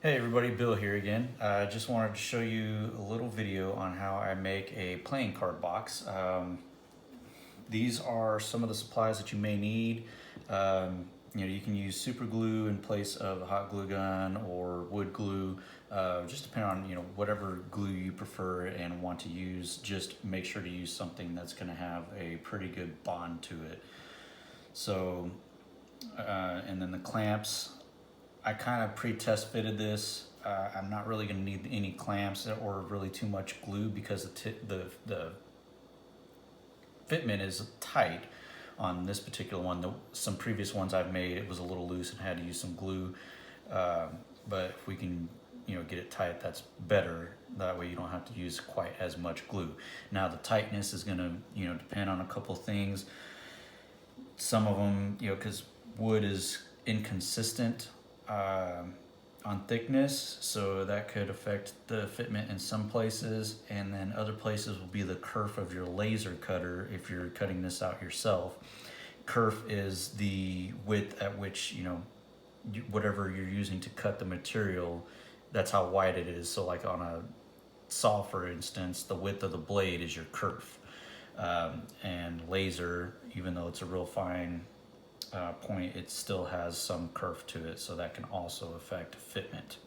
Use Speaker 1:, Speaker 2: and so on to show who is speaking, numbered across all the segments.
Speaker 1: Hey everybody, Bill here again. I just wanted to show you a little video on how I make a playing card box. These are some of the supplies that you may need. You can use super glue in place of a hot glue gun or wood glue, just depending on whatever glue you prefer and want to use. Just make sure to use something that's going to have a pretty good bond to it. So, and then the clamps. I kind of pre-test fitted this. I'm not really going to need any clamps or really too much glue because the fitment is tight on this particular one. Some previous ones I've made, it was a little loose and had to use some glue. But if we can, get it tight, that's better. That way you don't have to use quite as much glue. Now the tightness is going to, depend on a couple things. Some of them, because wood is inconsistent on thickness, so that could affect the fitment in some places, and then other places will be the kerf of your laser cutter if you're cutting this out yourself. Kerf is the width at which whatever you're using to cut the material, that's how wide it is. So like on a saw, for instance, the width of the blade is your kerf. And laser, even though it's a real fine point, it still has some curve to it, so that can also affect fitment.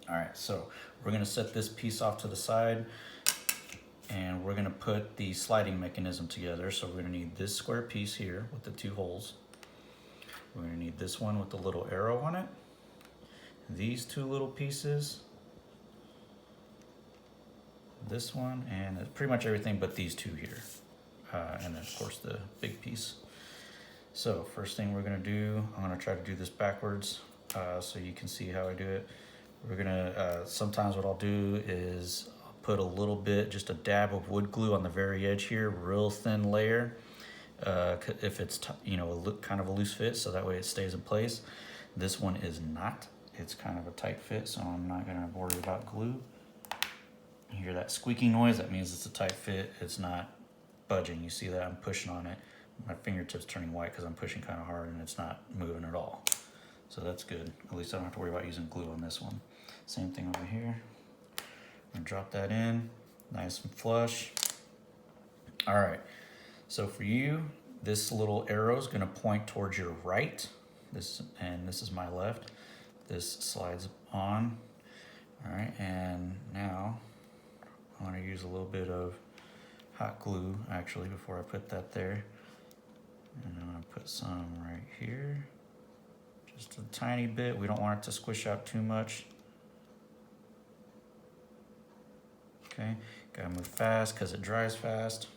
Speaker 1: All right, so we're gonna set this piece off to the side and we're gonna put the sliding mechanism together. So we're gonna need this square piece here with the two holes. We're gonna need this one with the little arrow on it. These two little pieces. This one, and pretty much everything but these two here. And then of course the big piece. So first thing we're gonna do, I'm gonna try to do this backwards so you can see how I do it. We're gonna, sometimes what I'll do is I'll put a little bit, just a dab of wood glue on the very edge here, real thin layer. If it's, kind of a loose fit, so that way it stays in place. This one is not, it's kind of a tight fit, so I'm not gonna worry about glue. You hear that squeaking noise? That means it's a tight fit, it's not budging. You see that I'm pushing on it. My fingertips turning white because I'm pushing kind of hard and it's not moving at all. So that's good. At least I don't have to worry about using glue on this one. Same thing over here. I'm gonna drop that in, nice and flush. All right, so for you, this little arrow is gonna point towards your right. This is my left. This slides on. All right, and now I wanna use a little bit of hot glue actually before I put that there. And I'm gonna put some right here, just a tiny bit. We don't want it to squish out too much. Okay, gotta move fast because it dries fast.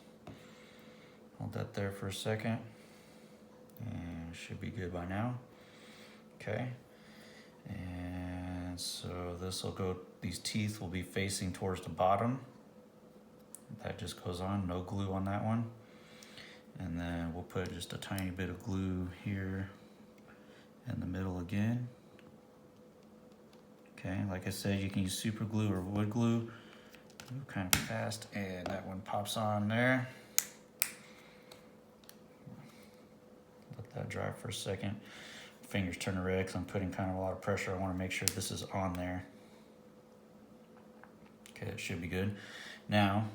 Speaker 1: Hold that there for a second, and it should be good by now. Okay, and so this will go, these teeth will be facing towards the bottom. That just goes on, no glue on that one. And then we'll put just a tiny bit of glue here in the middle again. Okay, like I said, you can use super glue or wood glue. Move kind of fast, and that one pops on there. Let that dry for a second. Fingers turning red because I'm putting kind of a lot of pressure. I want to make sure this is on there. Okay, it should be good. Now,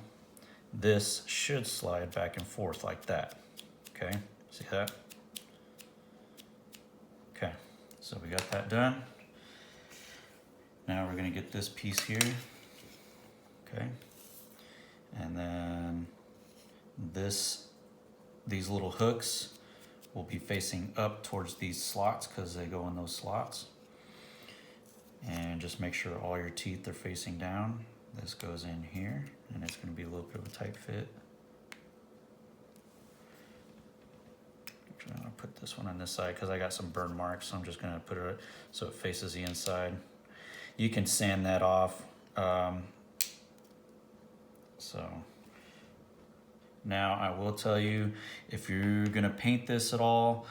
Speaker 1: this should slide back and forth like that. Okay, see that? Okay, so we got that done. Now we're gonna get this piece here. Okay, and then these little hooks will be facing up towards these slots because they go in those slots. And just make sure all your teeth are facing down. This goes in here, and it's gonna be a little bit of a tight fit. I'm gonna put this one on this side because I got some burn marks, so I'm just gonna put it so it faces the inside. You can sand that off. So now I will tell you, if you're gonna paint this at all,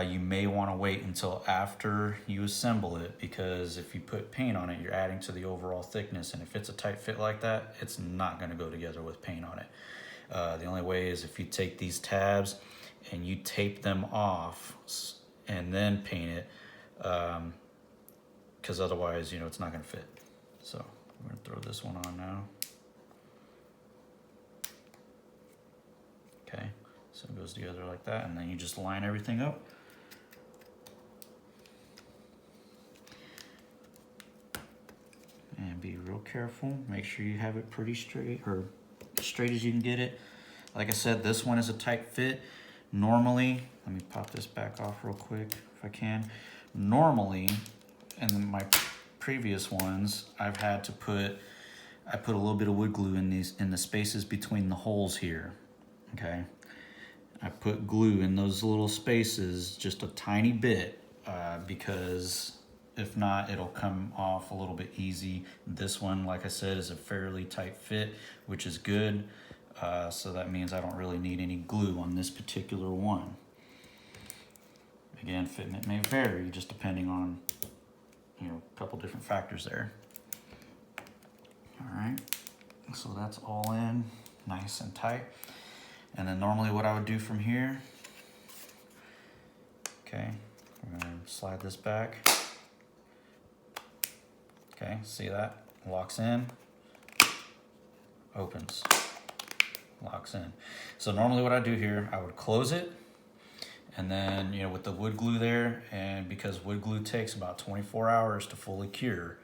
Speaker 1: you may want to wait until after you assemble it, because if you put paint on it, you're adding to the overall thickness, and if it's a tight fit like that, it's not going to go together with paint on it. The only way is if you take these tabs and you tape them off and then paint it. because otherwise, you know, it's not gonna fit. So I'm gonna throw this one on now. Okay, so it goes together like that, and then you just line everything up. And be real careful, make sure you have it pretty straight, or straight as you can get it. Like I said, this one is a tight fit. Normally, let me pop this back off real quick if I can. Normally, in my previous ones, I've had to I put a little bit of wood glue in the spaces between the holes here, okay? I put glue in those little spaces, just a tiny bit, because if not, it'll come off a little bit easy. This one, like I said, is a fairly tight fit, which is good. So that means I don't really need any glue on this particular one. Again, fitment may vary just depending on, you know, a couple different factors there. All right, so that's all in, nice and tight. And then normally what I would do from here, okay, we're gonna slide this back. Okay, see that? Locks in, opens, locks in. So normally what I do here, I would close it, and then, you know, with the wood glue there, and because wood glue takes about 24 hours to fully cure,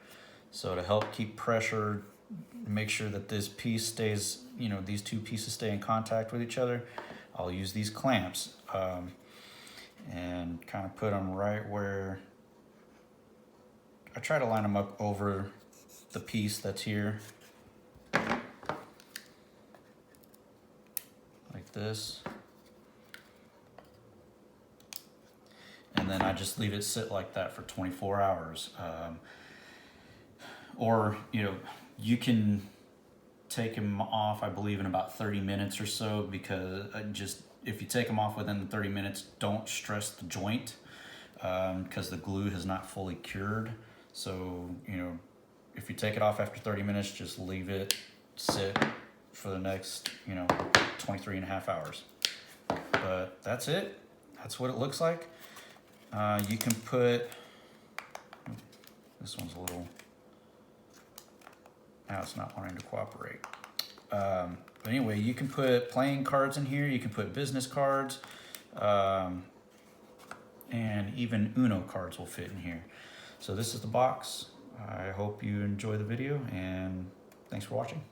Speaker 1: so to help keep pressure, make sure that this piece stays, you know, these two pieces stay in contact with each other, I'll use these clamps and kind of put them right where, I try to line them up over the piece that's here, like this. And then I just leave it sit like that for 24 hours. Or, you know, you can take them off, I believe, in about 30 minutes or so, because if you take them off within the 30 minutes, don't stress the joint, because the glue has not fully cured. So, you know, if you take it off after 30 minutes, just leave it sit for the next, you know, 23 and a half hours. But that's it. That's what it looks like. You can put, this one's a little, now it's not wanting to cooperate. But anyway, you can put playing cards in here. You can put business cards, and even Uno cards will fit in here. So this is the box. I hope you enjoy the video, and thanks for watching.